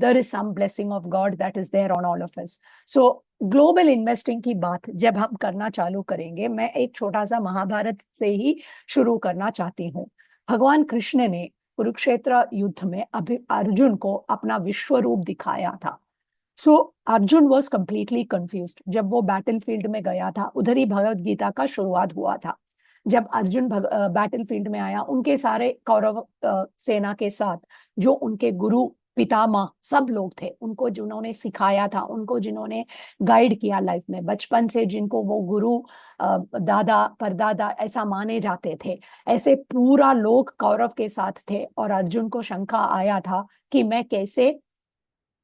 there is some blessing of God that is there on all of us. So global investing की बात जब हम करना चालू करेंगे, मैं एक छोटा सा महाभारत से ही शुरू करना चाहती हूँ। भगवान कृष्ण ने कुरुक्षेत्र युद्ध में अर्जुन को अपना विश्व रूप दिखाया था। सो अर्जुन वॉज कंप्लीटली कंफ्यूज्ड। जब वो बैटलफील्ड में गया था, उधर ही भगवत गीता का शुरुआत हुआ था। जब अर्जुन बैटलफील्ड में आया, उनके सारे कौरव सेना के साथ जो उनके गुरु पितामह सब लोग थे, उनको जिन्होंने सिखाया था, उनको जिन्होंने गाइड किया लाइफ में, बचपन से जिनको वो गुरु दादा परदादा ऐसा माने जाते थे, ऐसे पूरा लोग कौरव के साथ थे। और अर्जुन को शंका आया था कि मैं कैसे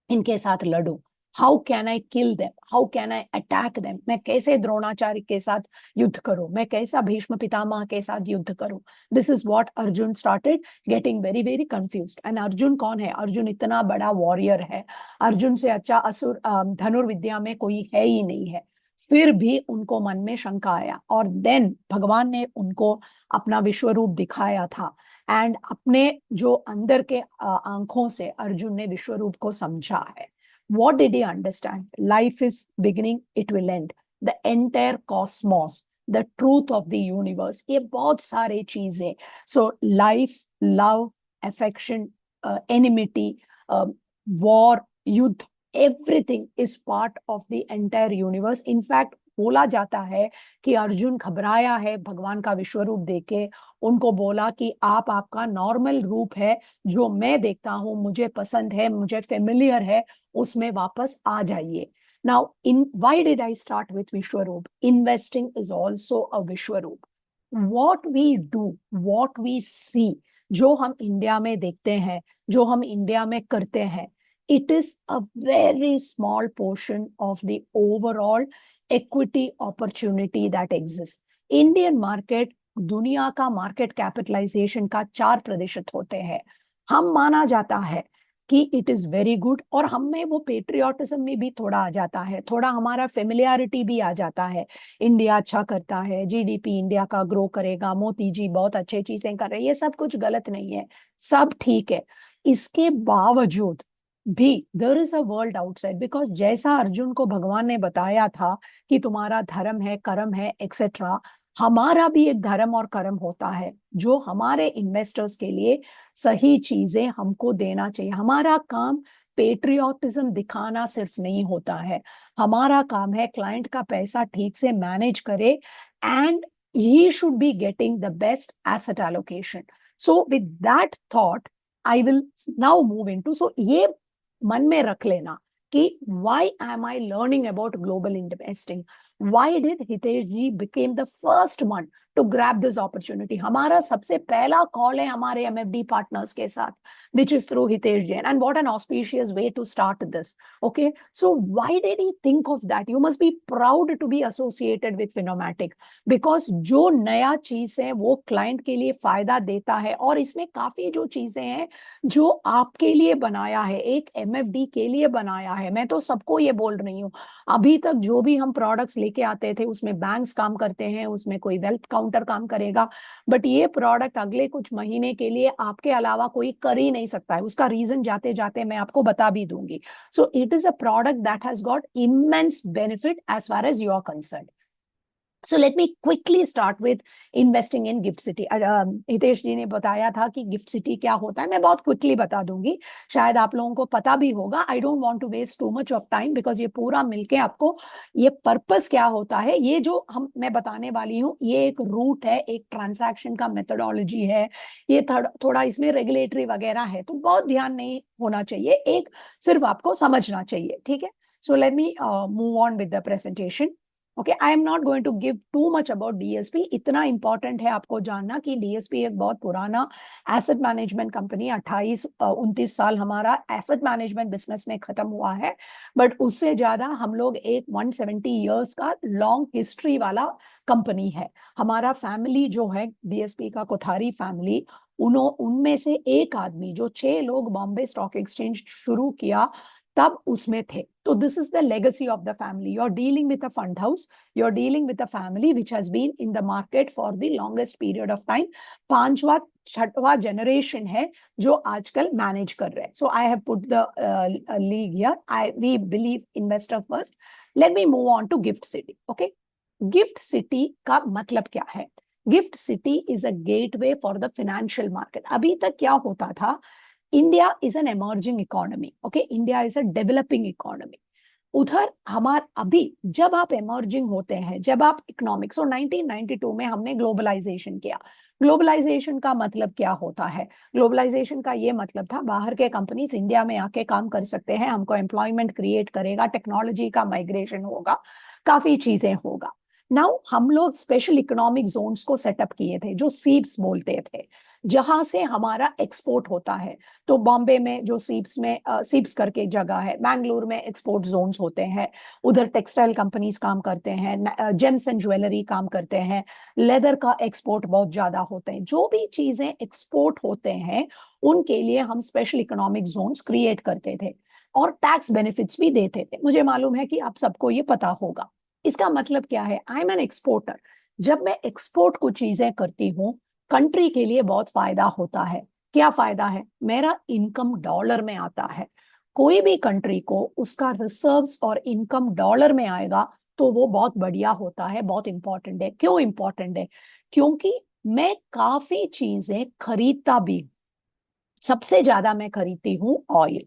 इनके साथ लड़ूं, how can I kill them, how can I attack them, मैं कैसे द्रोणाचार्य के साथ युद्ध करूं, मैं कैसा भीष्म पितामह के साथ युद्ध करूं। This is what Arjun started getting very very confused. And Arjun कौन है? अर्जुन इतना बड़ा वॉरियर है, अर्जुन से अच्छा असुर धनुर्विद्या में कोई है ही नहीं है। फिर भी उनको मन में शंका आया, और देन भगवान ने उनको अपना विश्व रूप दिखाया था। एंड अपने जो अंदर के आंखों से अर्जुन ने विश्व रूप को समझा है। What did he understand? Life is beginning, it will end. The entire cosmos, the truth of the universe. ये बहुत सारे चीजें. So life, love, affection, enmity, war, युद्ध, everything is part of the entire universe. In fact, बोला जाता है कि अर्जुन घबराया है भगवान का विश्व रूप देखे। उनको बोला कि आप आपका नॉर्मल रूप है, जो मैं देखता हूं, मुझे पसंद है, मुझे फेमिलियर है, उसमें वापस आ जाइए। Now, why did I start with Vishwaroop? Investing is also a Vishwaroop. What we do, what we see, जो हम इंडिया में देखते हैं, जो हम इंडिया में करते हैं, it is a very small portion of the overall equity opportunity that exists. Indian market दुनिया का मार्केट कैपिटलाइजेशन का 4% होते हैं। हम माना जाता है कि इट इज वेरी गुड, और हम में वो पेट्रियोटिज्म में भी थोड़ा आ जाता है, थोड़ा हमारा फेमिलियरिटी भी आ जाता है। इंडिया अच्छा करता है, जीडीपी इंडिया का ग्रो करेगा, मोदी जी बहुत अच्छी चीजें कर रहे हैं, ये सब कुछ गलत नहीं है, सब ठीक है। इसके बावजूद भी there is a world outside, because जैसा अर्जुन को भगवान ने बताया था कि तुम्हारा धर्म है, कर्म है, एक्सेट्रा, हमारा भी एक धर्म और कर्म होता है जो हमारे इन्वेस्टर्स के लिए सही चीजें हमको देना चाहिए। हमारा काम पेट्रियोटिज्म दिखाना सिर्फ नहीं होता है, हमारा काम है क्लाइंट का पैसा ठीक से मैनेज करे, and he should be getting the best asset allocation. So with that thought I will now move into, so ये मन में रख लेना कि why am I learning about global investing? Why did Hitesh ji became the first one to grab this opportunity? हमारा सबसे पहला call है हमारे MFD partners के साथ, which is through Hitesh Jain, and what an auspicious way to start this. Okay, so why did he think of that? You must be proud to be associated with Phenomatic, because जो नया चीज है वो client के लिए फायदा देता है, और इसमें काफी जो चीजें हैं जो आपके लिए बनाया है, एक MFD के लिए बनाया है। मैं तो सबको ये बोल रही हूँ, अभी तक जो भी हम प्रोडक्ट्स लेके आते थे उसमें बैंक्स काम करते हैं, उसमें कोई वेल्थ काउंटर काम करेगा, बट ये प्रोडक्ट अगले कुछ महीने के लिए आपके अलावा कोई कर ही नहीं सकता है। उसका रीजन जाते जाते मैं आपको बता भी दूंगी। So it is a product that has got immense benefit as far as you are concern. So let me quickly start with investing in Gift City. Hitesh ji ने बताया था कि गिफ्ट सिटी क्या होता है, मैं बहुत क्विकली बता दूंगी, शायद आप लोगों को पता भी होगा। I don't want to waste too much of time, because ये पूरा मिलके आपको ये पर्पस क्या होता है, ये जो मैं बताने वाली हूँ, ये एक रूट है, एक ट्रांसैक्शन का मेथोडोलॉजी है, ये थोड़ा इसमें रेगुलेटरी वगैरह है, तो बहुत ध्यान नहीं होना चाहिए, एक सिर्फ आपको समझना चाहिए, ठीक है। So let me move on with the presentation. Okay, I am not going to give too much about DSP. इतना इंपॉर्टेंट है आपको जानना कि डीएसपी एक बहुत पुराना एसेट मैनेजमेंट कंपनी, 28-29 साल हमारा एसेट मैनेजमेंट बिजनेस में खत्म हुआ है, बट उससे ज्यादा हम लोग एक 170 ईयर्स का लॉन्ग हिस्ट्री वाला कंपनी है। हमारा फैमिली जो है डीएसपी का, कोठारी फैमिली, उनमें से एक आदमी जो 6 लोग बॉम्बे स्टॉक एक्सचेंज शुरू किया तब उसमें थे। तो this is the legacy of the family. You are dealing with a fund house, you are dealing with a family which has been in the market for the longest period of time. पांचवा छठवा generation है जो आजकल manage कर रहे हैं। So I have put the league here. We believe investor first. Let me move on to Gift City. Okay, Gift City का मतलब क्या है? Gift City is a gateway for the financial market. अभी तक क्या होता था, India is an emerging economy, okay, India is a developing economy. उधर हमार अभी जब आप एमर्जिंग होते हैं, जब आप इकोनॉमिक्स, और 1992 में हमने ग्लोबलाइजेशन किया। ग्लोबलाइजेशन का मतलब क्या होता है? ग्लोबलाइजेशन का ये मतलब था बाहर के कंपनीज इंडिया में आके काम कर सकते हैं, हमको एम्प्लॉयमेंट क्रिएट करेगा, टेक्नोलॉजी का माइग्रेशन होगा, काफी चीजें होगा। नाउ हम लोग स्पेशल इकोनॉमिक जोन्स को सेटअप किए थे, जो सीप्स बोलते थे, जहां से हमारा एक्सपोर्ट होता है। तो बॉम्बे में जो सीप्स में सीप्स करके जगह है, बैंगलोर में एक्सपोर्ट जोन्स होते हैं, उधर टेक्सटाइल कंपनीज काम करते हैं, जेम्स एंड ज्वेलरी काम करते हैं, लेदर का एक्सपोर्ट बहुत ज्यादा होते हैं। जो भी चीजें एक्सपोर्ट होते हैं उनके लिए हम स्पेशल इकोनॉमिक जोन्स क्रिएट करते थे और टैक्स बेनिफिट्स भी देते थे। मुझे मालूम है कि आप सबको ये पता होगा। इसका मतलब क्या है? I am an exporter. जब मैं एक्सपोर्ट कुछ चीजें करती हूँ, कंट्री के लिए बहुत फायदा होता है। क्या फायदा है? मेरा इनकम डॉलर में आता है। कोई भी कंट्री को उसका रिजर्व्स और इनकम डॉलर में आएगा तो वो बहुत बढ़िया होता है, बहुत इंपॉर्टेंट है। क्यों इंपॉर्टेंट है? क्योंकि मैं काफी चीजें खरीदता भी हूं। सबसे ज्यादा मैं खरीदती हूँ ऑयल,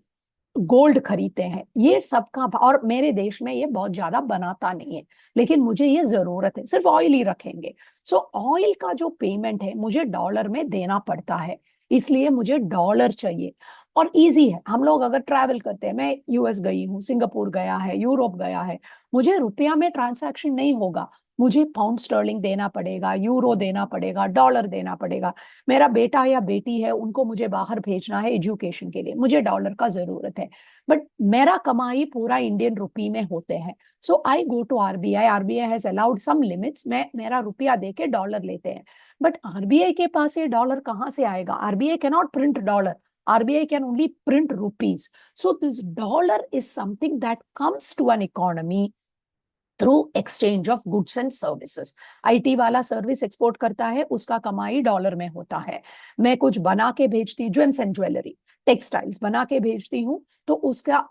गोल्ड खरीदते हैं, ये सबका। और मेरे देश में ये बहुत ज्यादा बनाता नहीं है, लेकिन मुझे ये जरूरत है, सिर्फ ऑयल ही रखेंगे। सो ऑयल का जो पेमेंट है मुझे डॉलर में देना पड़ता है, इसलिए मुझे डॉलर चाहिए। और इजी है, हम लोग अगर ट्रैवल करते हैं, मैं यूएस गई हूँ, सिंगापुर गया है, यूरोप गया है, मुझे रुपया में ट्रांसैक्शन नहीं होगा, मुझे पाउंड स्टर्लिंग देना पड़ेगा, यूरो देना पड़ेगा, डॉलर देना पड़ेगा। मेरा बेटा या बेटी है, उनको मुझे बाहर भेजना है एजुकेशन के लिए, मुझे डॉलर का जरूरत है। बट मेरा कमाई पूरा इंडियन रुपी में होते हैं। So I go to RBI. RBI has allowed some limits, मैं मेरा रुपया देके डॉलर लेते हैं। बट आरबीआई के पास ये डॉलर कहाँ से आएगा? RBI can not print dollar, RBI can only print rupees. So this dollar is something that comes to an economy through exchange of goods and services. IT वाला service export करता है, उसका कमाई डॉलर में होता है। मैं कुछ बना के भेजती, जेम्स एंड ज्वेलरी, टेक्सटाइल्स बना के भेजती हूँ, तो उसका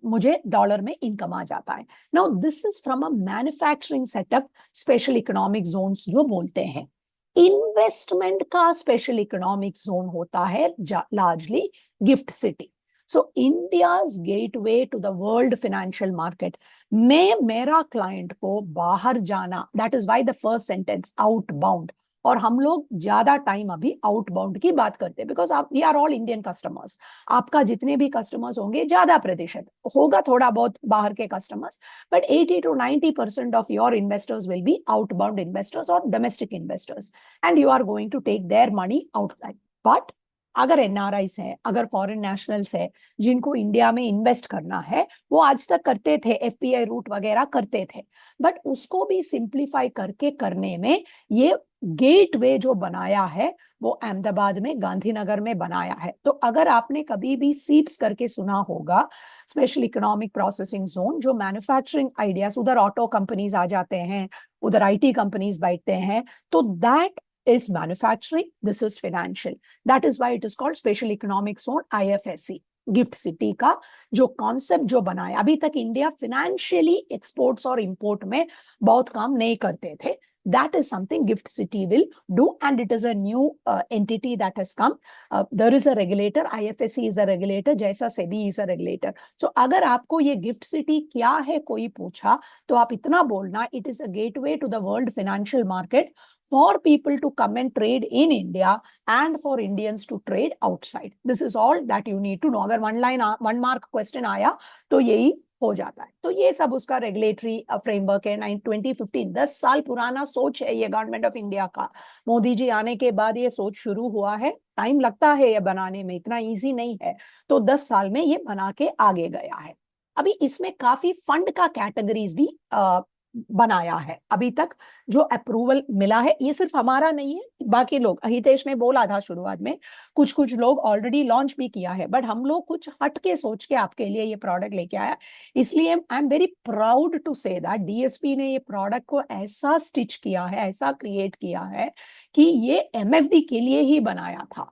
मुझे डॉलर में इनकम आ जाता है। Now this is from a manufacturing setup, special economic zones जो बोलते हैं। इन्वेस्टमेंट का स्पेशल इकोनॉमिक जोन होता है largely GIFT City. So India's gateway to the world financial market में मेरा क्लाइंट को बाहर जाना, that is why the first sentence outbound. और हम लोग ज्यादा टाइम अभी आउटबाउंड की बात करते हैं, बिकॉज आप we are all Indian customers. आपका जितने भी कस्टमर्स होंगे, ज्यादा प्रतिशत होगा थोड़ा बहुत बाहर के customers, but 80 to 90% of your investors will be outbound investors और domestic investors, and you are going to take their money outside. But अगर एनआरआईस है, अगर फॉरेन नेशनल्स है, जिनको इंडिया में इन्वेस्ट करना है, वो आज तक करते थे, एफपीआई रूट वगैरह करते थे, बट उसको भी सिंप्लीफाई करके करने में ये गेटवे जो बनाया है वो अहमदाबाद में, गांधीनगर में बनाया है। तो अगर आपने कभी भी सीप्स करके सुना होगा, स्पेशल इकोनॉमिक प्रोसेसिंग जोन, जो मैन्युफैक्चरिंग आइडियाज, उधर ऑटो कंपनीज आ जाते हैं, उधर आईटी कंपनीज बैठते हैं, तो that is manufacturing, this is financial. That is why it is called special economic zone, IFSC। Gift City का जो कॉन्सेप्ट जो बनाया, अभी तक इंडिया फाइनेंशियली एक्सपोर्ट्स और इंपोर्ट में बहुत काम नहीं करते थे। That is something Gift City will do, and it is a new entity that has come. There is a regulator, IFSC is a regulator, जैसा SEBI is a regulator. So अगर आपको ये गिफ्ट सिटी क्या है कोई पूछा, तो आप इतना बोलना, it is a gateway to the world financial market for people to come and trade in India and for Indians to trade outside. This is all that you need to know. अगर one mark question आया तो यही हो जाता है। तो ये सब उसका रेगुलेटरी फ्रेमवर्क है। 2015, 10 साल पुराना सोच है ये गवर्नमेंट ऑफ इंडिया का। मोदी जी आने के बाद ये सोच शुरू हुआ है, टाइम लगता है ये बनाने में, इतना इजी नहीं है। तो 10 साल में ये बना के आगे गया है। अभी इसमें काफी फंड का कैटेगरीज भी बनाया है अभी तक जो अप्रूवल मिला है। ये सिर्फ हमारा नहीं है, बाकी लोग, हितेश ने बोला था शुरुआत में, कुछ कुछ लोग ऑलरेडी लॉन्च भी किया है, बट हम लोग कुछ हट के सोच के आपके लिए ये प्रोडक्ट लेके आया। इसलिए I am very proud to say that DSP ने ये प्रोडक्ट को ऐसा स्टिच किया है, ऐसा क्रिएट किया है कि ये एमएफडी के लिए ही बनाया था।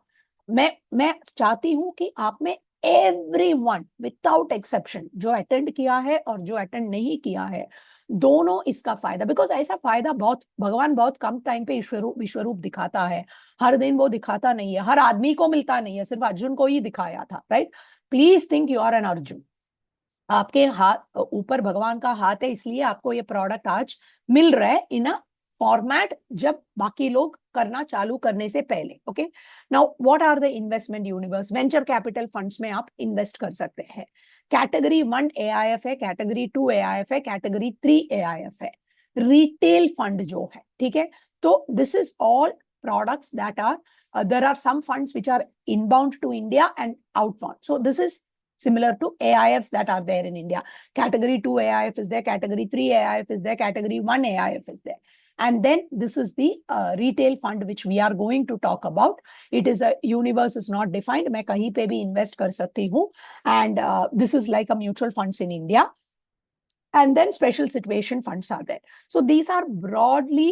मैं चाहती हूं कि आप में एवरीवन विदाउट एक्सेप्शन जो अटेंड किया है और जो अटेंड नहीं किया है, दोनों इसका फायदा, बिकॉज ऐसा फायदा बहुत, भगवान बहुत कम टाइम पे विश्वरूप दिखाता है, हर दिन वो दिखाता नहीं है, हर आदमी को मिलता नहीं है, सिर्फ अर्जुन को ही दिखाया था, right. Please think you are an Arjun, आपके हाथ ऊपर भगवान का हाथ है, इसलिए आपको ये प्रोडक्ट आज मिल रहा है इन अ फॉर्मेट जब बाकी लोग करना चालू करने से पहले। Okay, now what are the investment universe? Venture capital funds में आप इन्वेस्ट कर सकते हैं। कैटेगरी 1 एआईएफ है, कैटेगरी 2 एआईएफ है, कैटेगरी 3 एआईएफ है। रिटेल फंड जो है, ठीक है, तो this is all products that are there are some funds which are inbound to India and outbound, so this is similar to AIFs that are there in India. Category 2 AIF is there, category 3 AIF is there, category 1 AIF is there. And then this is the retail fund which we are going to talk about. It is a universe is not defined. मैं कहीं पे भी invest कर सकती हूँ. And this is like a mutual funds in India. And then special situation funds are there. So these are broadly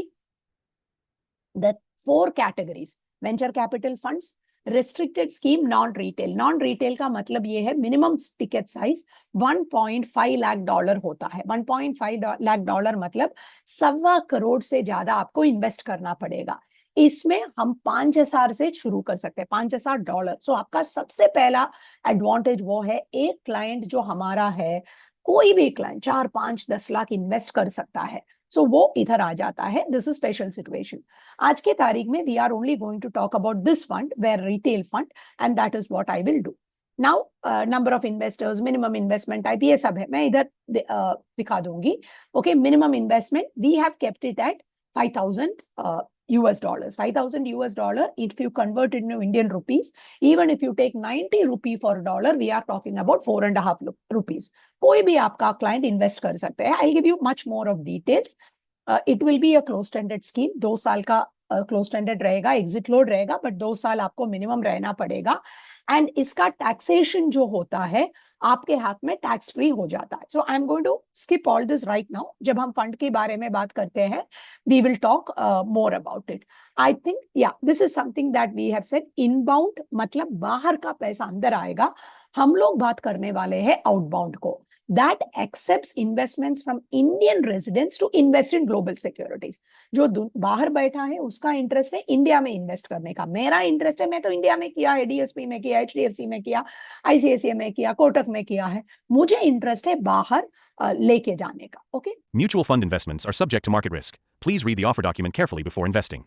the 4 categories. Venture capital funds, restricted scheme, non-retail. Non-retail का मतलब ये है मिनिमम टिकट साइज $1.5 लाख होता है। $1.5 लाख मतलब 1.25 करोड़ से ज्यादा आपको इन्वेस्ट करना पड़ेगा। इसमें हम $5,000 से शुरू कर सकते हैं, $5,000। सो आपका सबसे पहला एडवांटेज वो है, एक क्लाइंट जो हमारा है, कोई भी क्लाइंट 4, 5, 10 लाख इन्वेस्ट कर सकता है, सो वो इधर आ जाता है। This is special situation. आज के तारीख में we are only going to talk about this fund, where retail fund, and that is what I will do now. Number of investors, minimum investment type, ये सब है, मैं इधर दिखा दूंगी। Okay, minimum investment we have kept it at $5,000 US dollars. $5,000 US dollar, if you convert it into Indian rupees, even if you take 90 rupee for a dollar, we are talking about 4.5 rupees. कोई भी आपका client invest कर सकते हैं। I give you much more of details. It will be a closed ended scheme, 2 साल का closed ended रहेगा, exit load रहेगा, बट 2 साल आपको मिनिमम रहना पड़ेगा। एंड इसका टैक्सेशन जो होता है आपके हाथ में टैक्स फ्री हो जाता है। So I am going to skip all this right now. जब हम फंड के बारे में बात करते हैं, we will talk more about it. I think yeah this is something that we have said. Inbound मतलब बाहर का पैसा अंदर आएगा, हम लोग बात करने वाले हैं आउटबाउंड को, that accepts investments from Indian residents to invest in global securities. जो बाहर बैठा है उसका इंटरेस्ट है इंडिया में इन्वेस्ट करने का, मेरा इंटरेस्ट है, मैं तो इंडिया में किया है, डीएसपी में किया, एचडीएफसी में किया, आईसीआईसीआई में किया, कोटक में किया है, मुझे इंटरेस्ट है बाहर लेके जाने का। Okay, Mutual fund investments are subject to market risk. Please read the offer document carefully before investing.